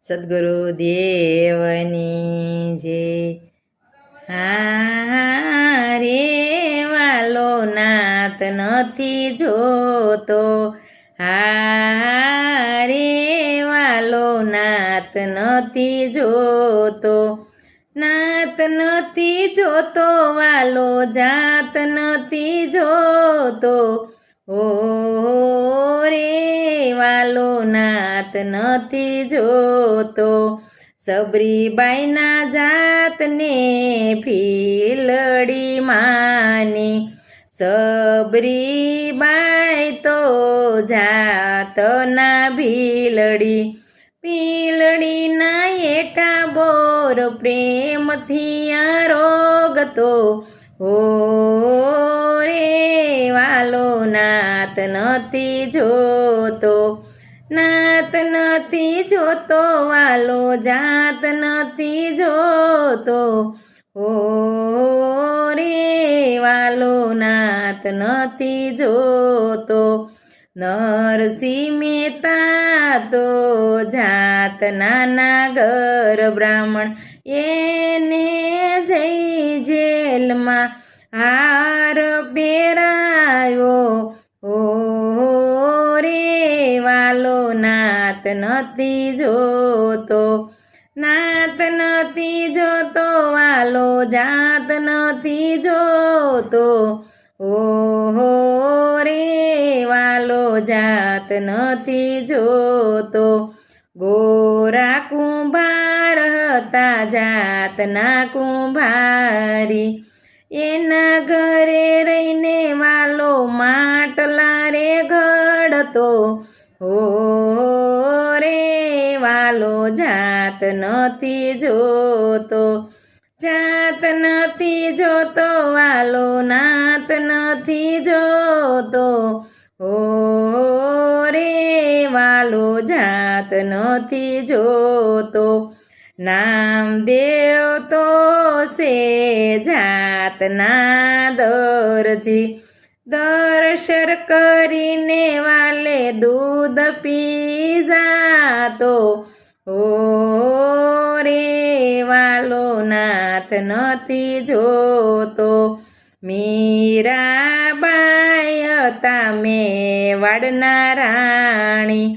સદગુરુ દેવની જય. રે વાલો નાથ નથી જોતો, રે વાલો નાથ નથી જોતો, નાથ નથી જોતો વાલો જાત નથી જોતો, ઓ રે વાલો નાથ નથી જોતો. સબરીબાઈના જાતને ફીલડી માની, સબરીબાઈ તો જાતના ભીલડી, પીલડીના એટા બોર પ્રેમથી આરોગતો, ઓ રે વાલો નાથ નથી જોતો, નાથ નથી જોતો વાલો જાત નથી જોતો, ઓ રે વાલો નાથ નથી જોતો. નરસિંહ મહેતા તો જાત નાના ઘર બ્રાહ્મણ, એને જઈ જેલમાં હાર પહેરાયો, ઓ રે વાલો નાથ નથી જોતો, નાથ નથી જોતો વાલો જાત નથી જોતો, ઓ રે વાલો જાત નથી જોતો. ગોરા કુંભાર હતા જાતના કુંભારી, એના ઘરે રહીને વાલો માટલા રે ઘડતો, ઓ રે વાલો જાત નથી જોતો, જાત નથી જોતો વાલો નાથ નથી જોતો, ઓ રે વાલો જાત નથી જોતો. નામદેવ તો છે જાતના દરજી, દર્શન કરીને વાલે દૂધ પી જાતો, ઓ રે વાલો નાથ નથી જોતો. મીરાબાઈ હતા મેવાડના રાણી,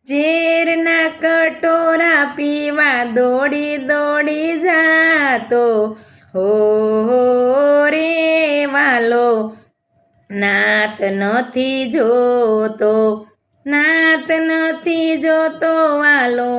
ઝેરના કટોરા પીવા દોડી દોડી જાતો, હો રે વાલો નાથ નથી જોતો, નાથ નથી જોતો વાલો